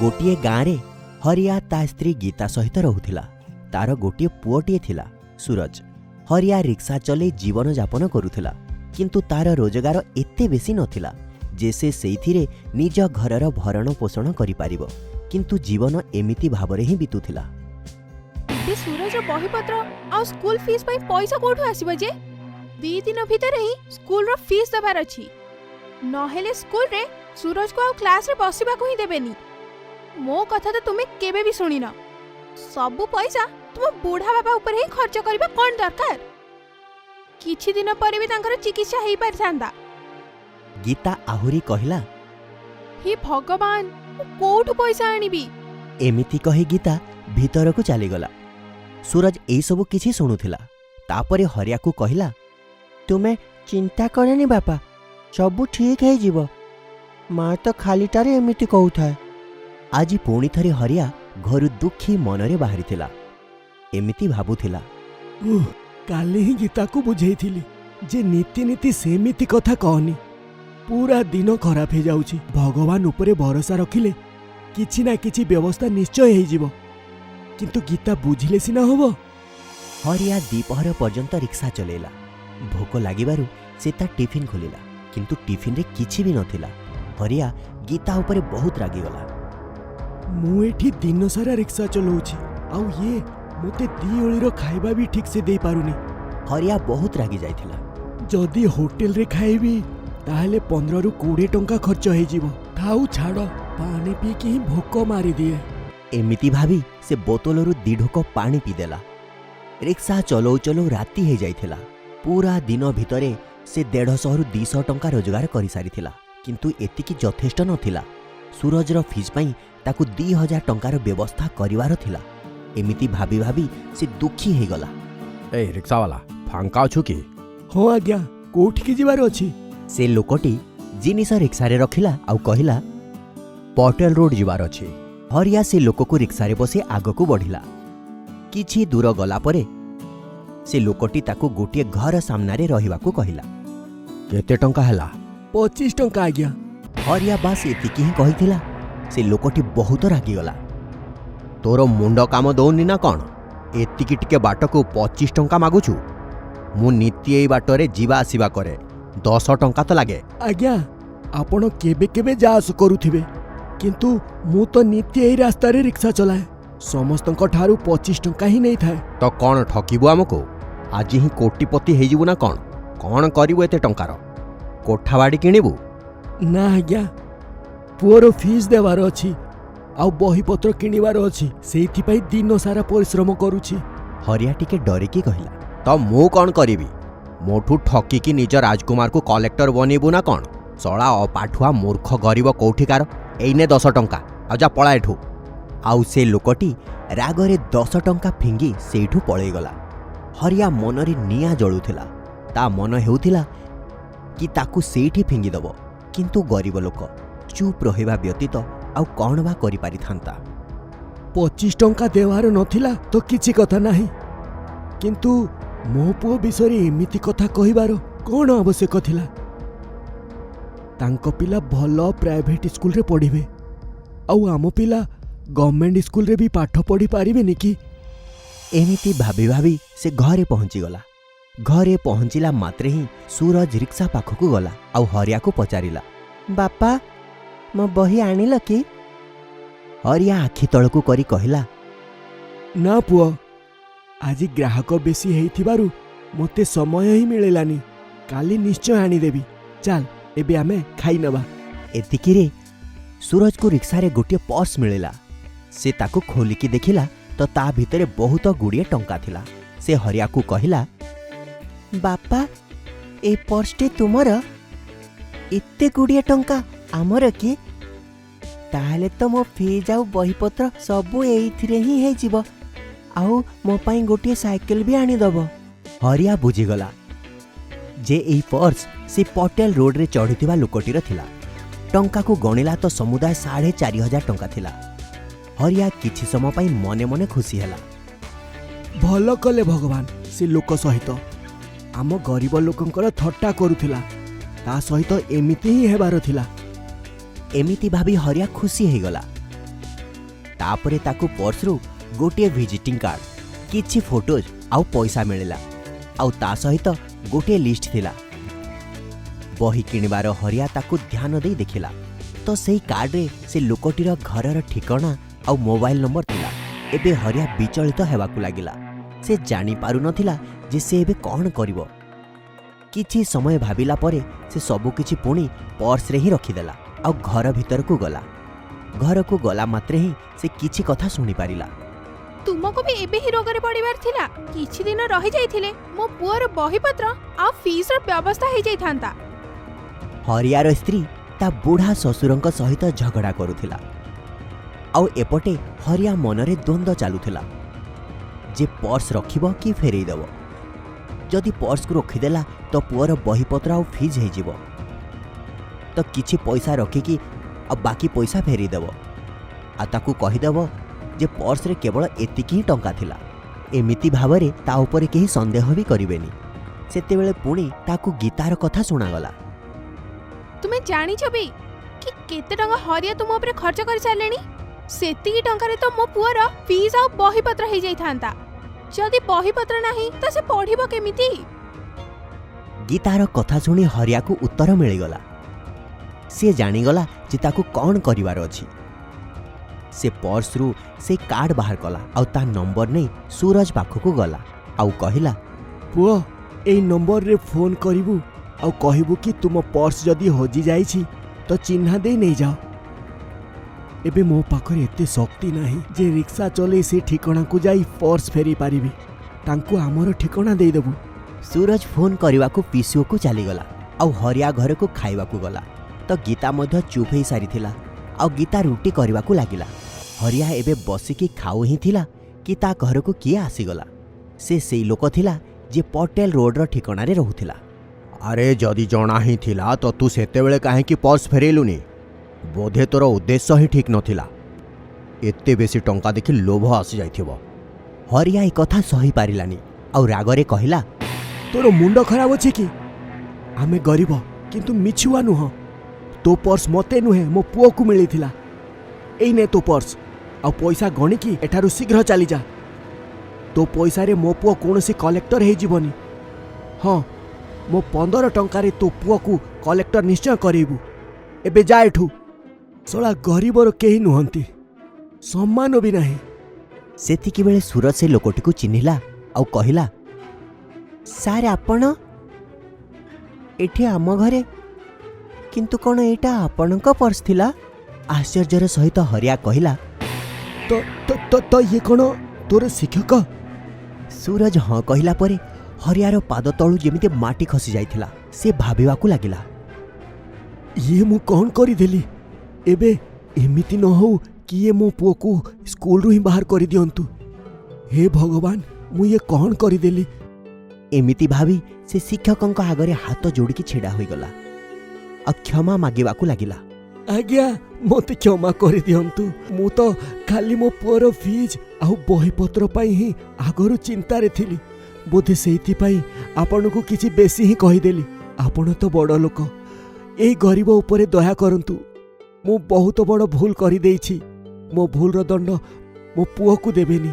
गोटे गाँव में हरिया ता स्त्री गीता सहित रोला। तार गोटे पुओटे थिला सूरज। हरिया रिक्शा चले जीवन यापन करुला, किंतु तार रोजगार एते बेसी नथिला जे से सेइथिरे निज घरर भरण पोषण करि पारिबो, किंतु जीवन एमिति भाबरे ही बितुथिला। बे सूरज बहीपत्र आ स्कूल फीस पई पैसा कोठु आसीबो जे? 2 दिन भितर ही स्कूल रो फीस दबार अछि, नहेले स्कूल रे सूरज को आ क्लास रे बसिबा को ही देबेनी। मो कथा तो तुमे केबे भी सुनी ना। सबु पैसा तुम बूढ़ा बाबा ऊपर ही खर्च करबा कोन दरकार? किछि दिन पर भी तांकर चिकित्सा हेई पारथांदा। गीता आहुरी कहिला, हे भगवान कोठु पैसा आनिबी? एमिति कही गीता भीतर को चली गला। सूरज ए सब किछि सुनुथिला। तापरे हरिया को कहिला, तुमे चिंता करनी बापा, सबु ठीक है जीवो। मां तो खालीटारे एमिति कहउथाय। आज पुणी थरे हरिया घरु दुखी मनरे बाहरी थिला। एमिति भाबुथिला, काली ही गीता को बुझेइथिली जे नीति नीति सेमिति कथा कहनी। पूरा दिन खराब हो जाउची। भगवान उपरे भरोसा रखिले किछि ना किछि व्यवस्था निश्चय हेइ जीवो, किंतु गीता बुझिले सिना होबो। हरिया दीपहर पर्यंत रिक्शा चलेला। भोक लागिबारु से ता टिफिन खोलिला, किंतु टिफिन रे किछि भी नथिला। हरिया गीता उपरे बहुत रागिगला। मु एठी दिन सारा रिक्शा चलाउची, आउ ये मोते दी ओळीर खाइबा भी ठीक से दे पारुनी। हरिया बहुत रागी जाइथिला। जदि होटल रे खाइबी ताहले 15 रु 20 टंका खर्च हेइ जीवो। थाउ छाड़ो, पानी पी के ही भोक मारी दिए। एमिति भाभी से बोतलरू 2 ढोक पानी पी देला। रिक्शा चलो चलो राति हो जाइथिला। पूरा दिन भितरे से 150 रु 200 टंका रोजगार करि सारिथिला, किंतु एतिकी यथेष्ट नथिला। सूरजर फीस पई ताकू 2000 टंकार व्यवस्था करिवार थिला। एमिति भाभी भाभी से दुखी हे गला। ए रिक्शा वाला फांका अछु की? हो आज्ञा, कोठी की जिबार अछि? से लोकटी जिनिस रिक्शा रे रखिला आउ कहिला, पटेल रोड जिबार अछि। हरिया से लोक को रिक्शा रे बसे आग को बढ़िला। किछि दूर गला परे से लोकटी ताकू गोटे घर सामना रे रहिबा को कहिला। केते टंका हला? 25 टंका आज्ञा। हरिया बास एतिकी ही कहिथिला। से लोकटी बहुत रागी गला। तोर मुंड काम दौनी ना कौन? एतिकी टिके बाट को 25 टंका मागुछु? मु नीति एई बाटरे जीवा आसीबा करे, 10 टंका तो लागे। आज्ञा, आपण केबे केबे जास करूथिबे, किंतु मु तो नीति एई रास्ता रे रिक्शा चलाए। समस्तक ठारू 25 टंका ही नहीं थाए। तो कौन ठकिबु हमको? आज ही कोटिपति हे जिवु ना कौन? कौन करिवु एते टंकार? कोठा बाड़ी किनिबु? ना आज्ञा, पुअर फीस देवार अछि, आउ बही पत्र किनिवार अछि। सेइथि पई दिन सारा परिश्रम करूछि। हरिया टिके डरिकी कहिला, तो मु कौन करिवि? मोठू ठकी की निज राजकुमार को कलेक्टर बनेबु ना कौन? सळा अपाठुआ मूर्ख गरीब कोठिकार। एइने 10 टंका, आ जा पळा एठू। आउ से लोकटी रागरे 10 टंका फिंगी सेठू पळै गला। हरिया मनरे निया जळुथिला। ता मन हेउथिला कि ताकू सेठी फिंगी दबो, किंतु गरीब लोक चुप रहिबा व्यतीत आउ कौन बा करि पारि थांता। 25 टंका देवार नथिला तो किछि कथा नाही, किंतु मो पुओ विषय एमिति कथा कहिबार कोन आवश्यक थिला? तांको पिला भलो प्राइवेट स्कूल रे पढिबे, आउ आम पिला गवर्नमेंट स्कूल रे भी पाठ पढ़ी पारिबे निकी? एमिति भाभी भाभी से घरे पहुंची गला। घरे पहुंचिला मात्रे ही सूरज रिक्शा पाखकू गला आउ हरिया को पचारिला, बापा मो बही आनिल कि? हरिया आखि तळकू करी कहिला, ना पुओ, आज ग्राहक बेसी हेइथिबारु मते समय ही मिलेलानी। काली निश्चय आनी देबी। चल एबे आमे खाई नबा। एतिकी रे सूरज को रिक्शा रे गोटे पर्स मिलिला। से ताकू खोलिकी देखिला तो ता भितरे बहुत गुड़िए टंका थिला। से हरिया को कहिला, बापा ए पर्सटे तुमर? एते गुड़िए टंका आमर कि? ताहले तो मो फीस आउ बहीपत्र सबू एइथिरे ही हे जिवो, आउ मो पाई गोटे साइकिल भी आनी दबो। हरिया बुझीगला जे एई पर्स से पटेल रोड रे चढ़ुथिबा लोकटीर थिला। टंका को गणिला तो समुदाय 4500 टंका थिला। हरिया किछि समय पाई मने मने खुशी हैला। भल कले भगवान से लोक सहित आम गरीब लोकंकर थट्टा करुथिला, ता सहित एमिति ही हेबार थिला। एमिति भाभी हरिया खुशी हे गला। तापरे ताकू पर्सरू गोटे विजिटिंग कार्ड किछि फोटोज आउ पैसा मिलिला आउ ता सहित गोटे लिस्ट थिला। बही किणवार हरिया ताकू ध्यान दे देखिला तो सेही कार्ड रे से लोकटीर घरर ठिकाना आउ मोबाइल नंबर थिला। एबे हरिया विचलित हेबाकू लागिला। से जानी पारु नथिला जे से एबे कौन करिवो। किछि समय भाबिला परे से सबु किछि पुणी पर्स रे ही रखिदेला आउ घर भीतर को गला। घर को गला मात्रे ही से किछि कथा सुनी पारिला। तुमको भी एबे ही रोगरे पड़िबार थिला। किछि दिन रहि जाइथिले मो पुअर बहीपत्र आ फीस र व्यवस्था हे जाई थांता। हरियार स्त्री ता बुढ़ा ससुरंक सहित झगड़ा करुथिला आउ एपटे हरिया मनरे द्वंद्व चालुथिला जे पर्स रखिबो कि फेरई देबो। जदि पर्स को रखिदेला तो पुअर बहीपत्र आउ फीज हे जिवो तो किछि पैसा रखिकी आ बाकी पैसा फेरी देबो आ ताकू कहिदेबो जे पर्स रे केवल एतिकी ही टंका थिला। एमिति भावरे ता उपरे केही संदेह भी करिवेनी। सेतेबेले पुणी ताकू गीतार कथा सुनागला। तुमे जानी छबी कि केते टंका हरिया तुम ऊपर खर्च कर सारलेनी। सेतिकी टंका रे तो मो पुअर फीस आ बहीपत्र हे जाई थांता। जदि बहीपत्र नाही त से पढिबो केमिति। गीतार कथा सुनी हरिया को उत्तर मिलिगला। से जानिगला जे ताकू कौन करिवार अछि। से पर्स रु से कार्ड बाहर कला आउ ता नंबर नै सूरज पाखकू गला आउ कहिला, पुओ एई नंबर रे फोन करिवु आउ कहिबु कि तुम पर्स जदि होजी जाइछि तो चिन्हा दे नै जाओ। एबे मो पाखरे एते शक्ति नाही जे रिक्शा चले से ठिकाना को जाई पर्स फेरी पारिबी। तांकू हमर ठिकाना दे देबु। सूरज फोन करने को पीसीओ को चलीगला आउ हरिया घर को खाइबा को गला तो गीता मध्य चुप ही सारी थिला आउ गीता रुटी करने को लागिला। हरिया एबे बसिकी खाऊ ही थिला कि ता घर को किए आसीगला। से सेई लोक थिला जे पटेल रोड रो ठिकाना रे रहुथिला। अरे जदि जना ही थिला तो तू सेतेबेले काहे कि पर्स फेरेलुनी। बोधे तोर उद्देश्य ही ठीक नथिला। एते बेसी टंका देखि लोभ आसी जाइथिबो। हरिया ए कथा सही पारिलानी आउ रागरे कहिला, तोर मुंड खराब अछि कि? आमे गरीब किंतु मिछुआ नुह। तो पर्स मते नुहे मो पुओ को मिलिथिला। एई ने तो पर्स आ पैसा गणी कि एठारु शीघ्र चली जा। तो पैसा रे मो पुओ कोनोसी कलेक्टर हे जीवनी। हां मो 15 टंका रे तो पुओ को कलेक्टर निश्चय करेबु। एबे जा एठू। सोला गरीबर केही नुहंती, सम्मान भी नाही। सेतिकी बेले सूरज से लोकटी को चिन्हिला आउ कहिला, सार आपण एठी आम घरे किंतु कोन एटा आपणक पर्स थिला? आश्चर्यर सहित हरिया कहिला, तो तो तो, तो ये कोन तोर शिक्षक? सूरज हाँ कहिला परे हरियार पाद तळु जेमिति माटी खसी जाइथिला। से भाबिवाकू लागिला, ये मु कौन करी देली? एबे एमिति न हो कि ये मो पुओ को स्कूल रु ही बाहर करी दियंतु। हे भगवान मु ये कौन करी देली? एमिति भावी से शिक्षकंक आगरे हाथ जोड़िकी छिड़ा होइगला आ क्षमा मागिवाकू लागिला। आज्ञा मते क्षमा करी दियंतु। मु तो खाली मो पुओर फीज आउ बहीपत्र पाई ही आगरु चिंता रे थिली। बोधे सेइथि पाई आपन को किछि बेसी ही कहि देली। आपन तो बड़ लोक, एई गरीब उपरे दया करंतु। मु बहुत बड़ भूल करी देइछि। मो भूल रो दंड मो पुओ को देबेनी।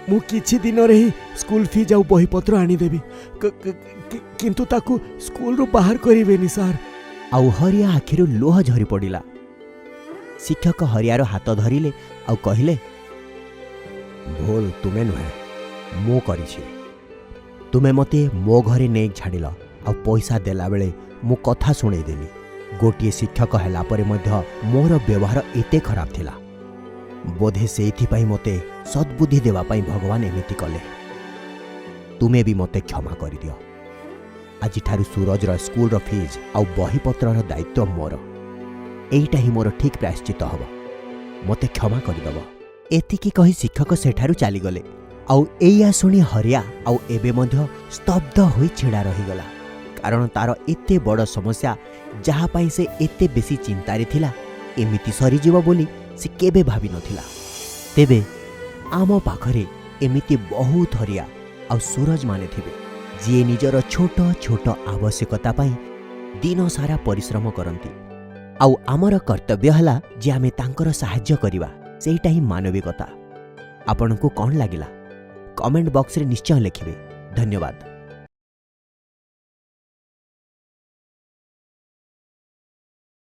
मु किछि दिन रे ही स्कूल फीज आउ बहीपत्र आनी देबी। किंतु ताकू स्कूल रो बाहर करिवेनी सार। आउ हरिया आखिरु लोह झरी पड़िला। शिक्षक हरियार हाथ धरिले आउ कहिले, भूल तुमे नुहे मु करिछि। तुमे मते मो घरे नेक छाड़िल आ पैसा देला बेले मु कथा सुनै देली। गोटिए शिक्षक हैला परे मध्य मोर व्यवहार एते खराब थिला। बोधे सेइथिपाई मते सद्बुद्धि देवा पाई भगवान एमिति कले। तुमे भी मते क्षमा करि दियो। आज ठारु सूरज रो स्कूल रो फीज आउ बहीपत्र रो दायित्व मोर। एइटा ही मोर ठीक प्रायश्चित हबो। मते क्षमा करि दबो। एतिकी कही शिक्षक सेठारु चली गले। आउ एया सुनी हरिया आउ एबे मध्य स्तब्ध होई छिड़ा रहीगला। कारण तार एते बड़ समस्या जहा पाई से एते बेसी चिंता रे थिला एमिति सरी जीव बोली से केबे भाबी नथिला। तेबे आम पाखरे एमिति बहुत हरिया आउ सूरज माने थिबे जे निजर छोट छोट आवश्यकता पाई दिन सारा परिश्रम करंती। आउ आमर कर्तव्य हला जे आमे तांकर सहाय्य करिवा। ସେଇଟା ହିଁ ମାନବିକତା। ଆପଣଙ୍କୁ କ'ଣ ଲାଗିଲା କମେଣ୍ଟ ବକ୍ସରେ ନିଶ୍ଚୟ ଲେଖିବେ। ଧନ୍ୟବାଦ।